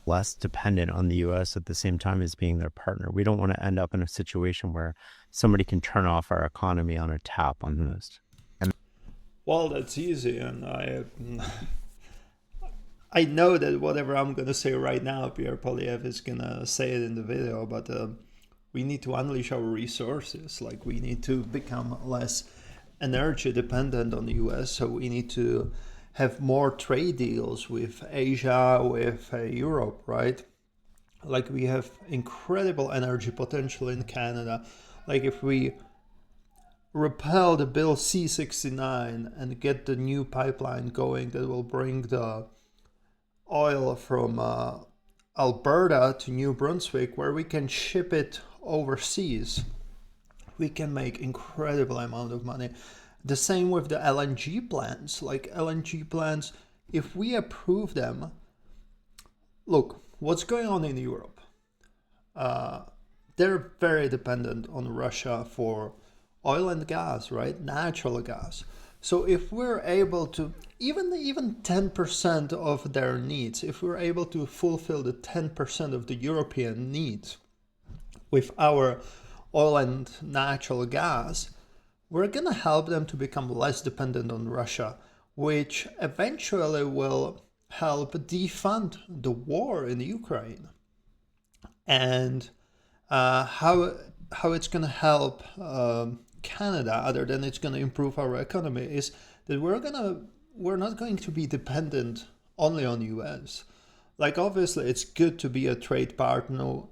less dependent on the US at the same time as being their partner. We don't want to end up in a situation where somebody can turn off our economy on a tap almost. And Well, that's easy, and I know that whatever I'm gonna say right now, Pierre Poilievre is gonna say it in the video, but we need to unleash our resources. Like we need to become less energy dependent on the US. So we need to have more trade deals with Asia, with Europe, right? Like we have incredible energy potential in Canada. Like if we repeal the bill C-69 and get the new pipeline going that will bring the oil from Alberta to New Brunswick, where we can ship it overseas, we can make incredible amount of money. The same with the LNG plants. Like LNG plants, if we approve them, look, what's going on in Europe? Uh, they're very dependent on Russia for oil and gas, right? Natural gas. So if we're able to even 10% of their needs, if we're able to fulfill the 10% of the European needs with our oil and natural gas, we're going to help them to become less dependent on Russia, which eventually will help defund the war in Ukraine. And how it's going to help Canada, other than it's going to improve our economy, is that we're not going to be dependent only on US. Like obviously, it's good to be a trade partner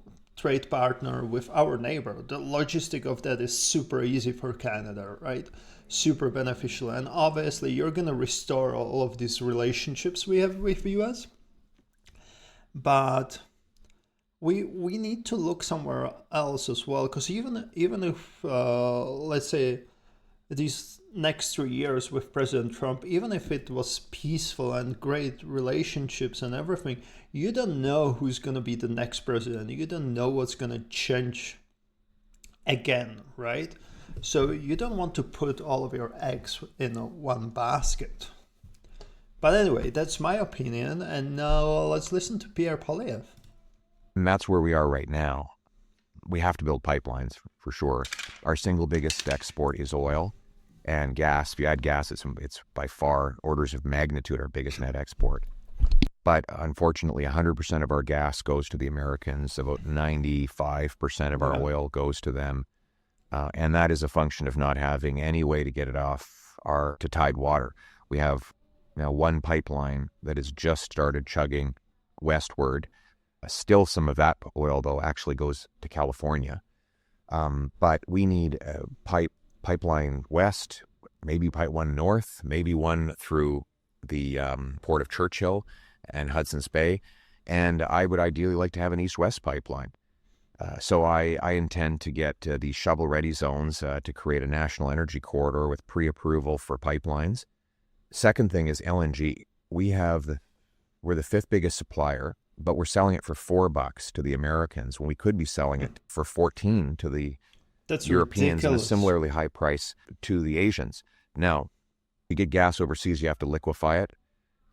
with our neighbor. The logistic of that is super easy for Canada, right? Super beneficial, and obviously, you're going to restore all of these relationships we have with the US, but we need to look somewhere else as well, because even if let's say these next 3 years with President Trump, even if it was peaceful and great relationships and everything, you don't know who's going to be the next president. You don't know what's going to change again, right? So you don't want to put all of your eggs in one basket. But anyway, that's my opinion, and now let's listen to Pierre Poilievre. that's where we are right now. We have to build pipelines for sure. Our single biggest export is oil and gas. If you add gas, it's by far orders of magnitude our biggest net export. But unfortunately, 100% of our gas goes to the Americans. About 95% of our Yeah. oil goes to them. And that is a function of not having any way to get it off to tide water. We have now one pipeline that has just started chugging westward. Still some of that oil, though, actually goes to California. But we need a pipeline west, maybe pipe one north, maybe one through the port of Churchill and Hudson's Bay. And I would ideally like to have an east-west pipeline. So I intend to get these shovel-ready zones to create a national energy corridor with pre-approval for pipelines. Second thing is LNG. We're the fifth biggest supplier, but we're selling it for $4 to the Americans when we could be selling it for 14 to the That's Europeans and a ridiculous. similarly high price to the Asians. Now, you get gas overseas, you have to liquefy it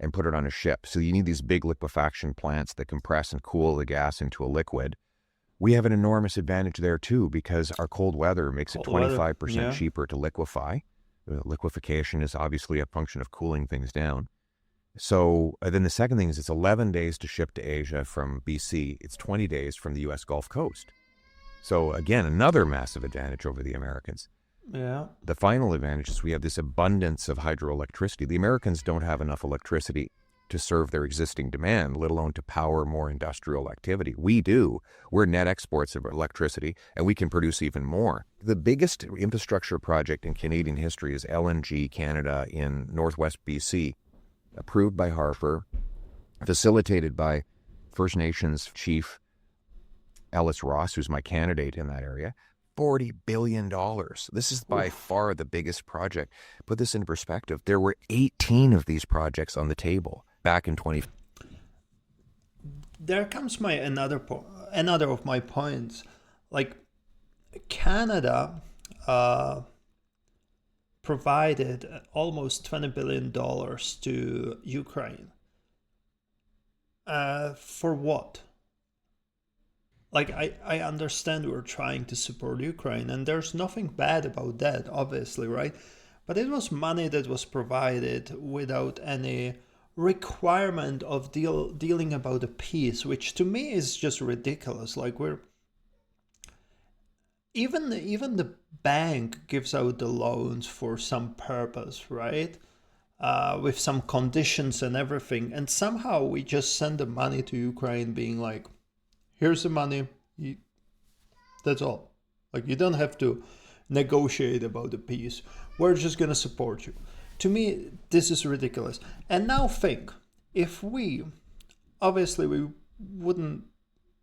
and put it on a ship. So you need these big liquefaction plants that compress and cool the gas into a liquid. We have an enormous advantage there too, because our cold weather makes it Cold weather, 25% yeah. cheaper to liquefy. Liquefaction is obviously a function of cooling things down. So then the second thing is it's 11 days to ship to Asia from BC. It's 20 days from the US Gulf Coast. So again, another massive advantage over the Americans. Yeah. The final advantage is we have this abundance of hydroelectricity. The Americans don't have enough electricity to serve their existing demand, let alone to power more industrial activity. We do. We're net exports of electricity, and we can produce even more. The biggest infrastructure project in Canadian history is LNG Canada in Northwest BC, approved by Harper, facilitated by First Nations Chief Ellis Ross, who's my candidate in that area. $40 billion. This is by far the biggest project. Put this into perspective. There were 18 of these projects on the table back in 20. There comes another of my points. Like Canada provided almost $20 billion to Ukraine. For what? Like, I understand we're trying to support Ukraine, and there's nothing bad about that, obviously, right? But it was money that was provided without any requirement of dealing about the peace, which to me is just ridiculous. Like, we're even the bank gives out the loans for some purpose, right? With some conditions and everything, and somehow we just send the money to Ukraine, being like, here's the money. That's all. Like, you don't have to negotiate about the peace. We're just going to support you. To me, this is ridiculous. And now think, if obviously we wouldn't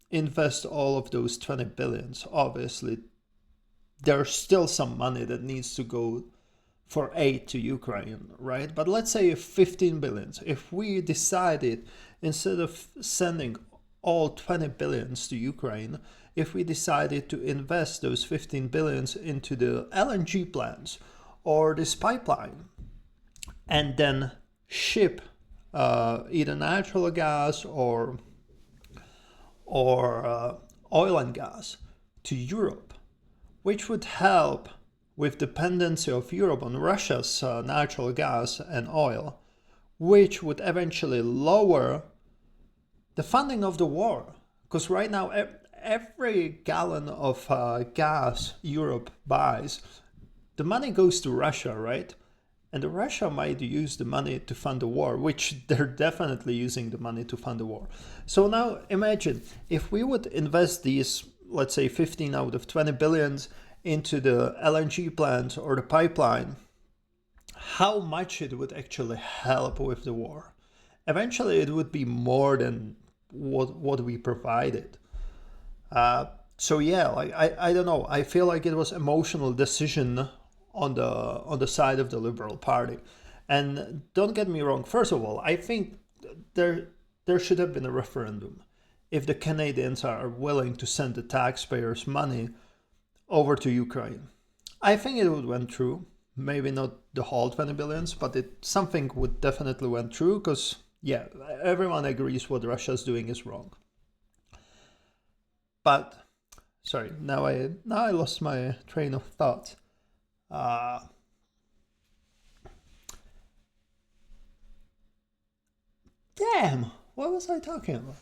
invest all of those 20 billions. Obviously, there's still some money that needs to go for aid to Ukraine, right? But let's say 15 billions. If we decided, instead of sending all 20 billions to Ukraine, if we decided to invest those 15 billions into the LNG plants or this pipeline, and then ship either natural gas or oil and gas to Europe, which would help with dependency of Europe on Russia's natural gas and oil, which would eventually lower the funding of the war. Because right now, every gallon of gas Europe buys, the money goes to Russia, right? And Russia might use the money to fund the war, which they're definitely using the money to fund the war. So now imagine if we would invest these, let's say 15 out of 20 billions into the LNG plant or the pipeline, how much it would actually help with the war. Eventually it would be more than what we provided. So yeah, like I don't know. I feel like it was emotional decision on the side of the Liberal Party. And don't get me wrong. First of all, I think there should have been a referendum. If the Canadians are willing to send the taxpayers' money over to Ukraine, I think it would went through. Maybe not the whole 20 billions, but something would definitely went through, because yeah, everyone agrees what Russia's doing is wrong. But sorry, now I lost my train of thought. Damn, what was I talking about?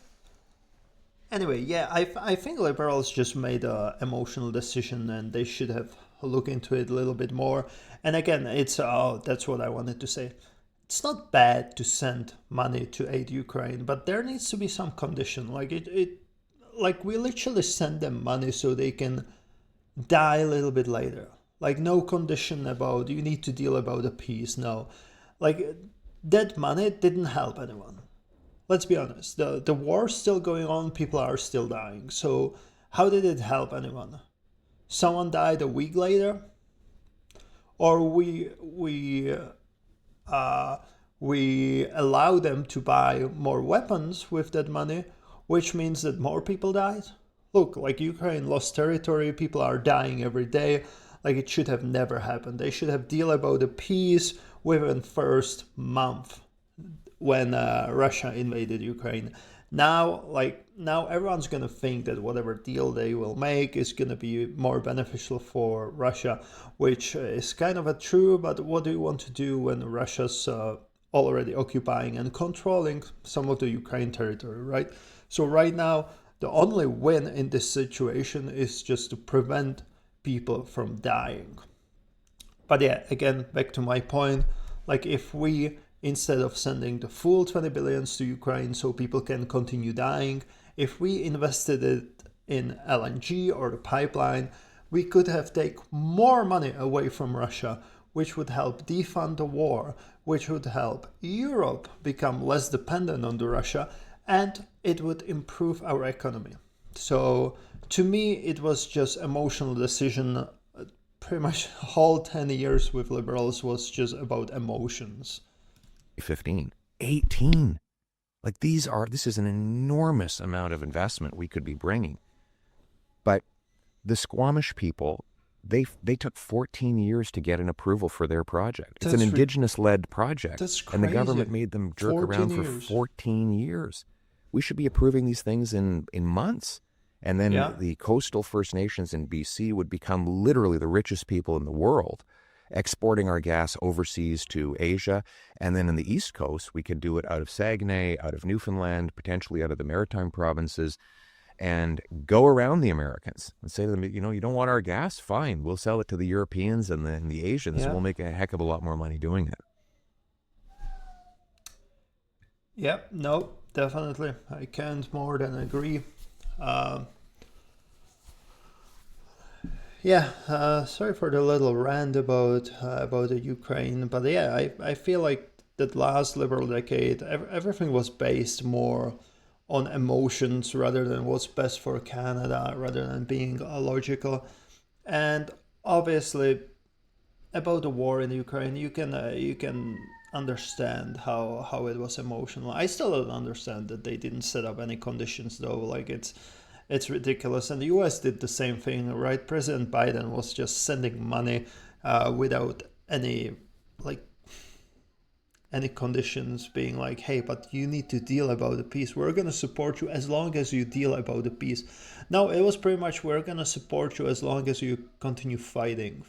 Anyway, yeah, I think liberals just made a emotional decision, and they should have looked into it a little bit more. And again, that's what I wanted to say. It's not bad to send money to aid Ukraine, but there needs to be some condition. Like we literally send them money so they can die a little bit later. Like, no condition about you need to deal about a peace. No, like, that money didn't help anyone. Let's be honest. The war's still going on. People are still dying. So how did it help anyone? Someone died a week later, or we allow them to buy more weapons with that money, which means that more people died. Look, like, Ukraine lost territory. People are dying every day. Like, it should have never happened. They should have deal about the peace within first month when Russia invaded Ukraine. Now everyone's gonna think that whatever deal they will make is gonna be more beneficial for Russia, which is kind of true. But what do you want to do when Russia's already occupying and controlling some of the Ukraine territory, right? So right now, the only win in this situation is just to prevent people from dying. But yeah, again, back to my point, like, if we, instead of sending the full 20 billions to Ukraine so people can continue dying, if we invested it in LNG or the pipeline, we could have taken more money away from Russia, which would help defund the war, which would help Europe become less dependent on Russia, and it would improve our economy. So to me, it was just emotional decision. Pretty much the whole 10 years with liberals was just about emotions. 15, 18. Like, this is an enormous amount of investment we could be bringing. But the Squamish people, they took 14 years to get an approval for their project. It's an indigenous-led project. That's crazy. And the government made them jerk around years. for 14 years. we should be approving these things in months. And then Yeah. the coastal First Nations in BC would become literally the richest people in the world, exporting our gas overseas to Asia. And then in the East Coast, we could do it out of Saguenay, out of Newfoundland, potentially out of the Maritime provinces, and go around the Americans and say to them, you don't want our gas? Fine, we'll sell it to the Europeans and then the Asians. Yeah. We'll make a heck of a lot more money doing it. Yeah, no, definitely. I can't more than agree. Um, sorry for the little rant about the Ukraine, but yeah, I feel like that last liberal decade, everything was based more on emotions rather than what's best for Canada, rather than being logical. And obviously, about the war in Ukraine, you can understand how it was emotional. I still don't understand that they didn't set up any conditions though. Like it's ridiculous. And the U.S. did the same thing, right? President Biden was just sending money without like any conditions, being like, hey, but you need to deal about the peace. We're going to support you as long as you deal about the peace. No, it was pretty much, we're going to support you as long as you continue fighting,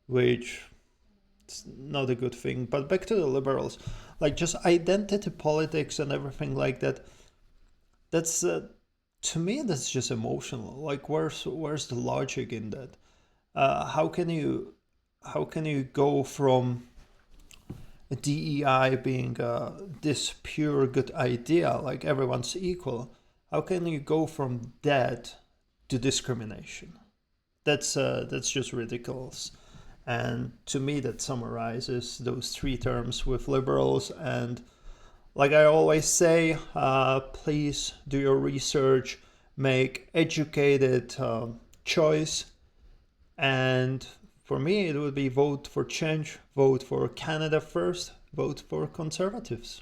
which is not a good thing. But back to the liberals, like just identity politics and everything like that. That's to me, that's just emotional. Like, where's the logic in that? How can you go from DEI being this pure good idea, like everyone's equal? How can you go from that to discrimination? That's just ridiculous. And to me, that summarizes those three terms with liberals. And like I always say, please do your research, make educated choice. And for me, it would be vote for change, vote for Canada first, vote for conservatives.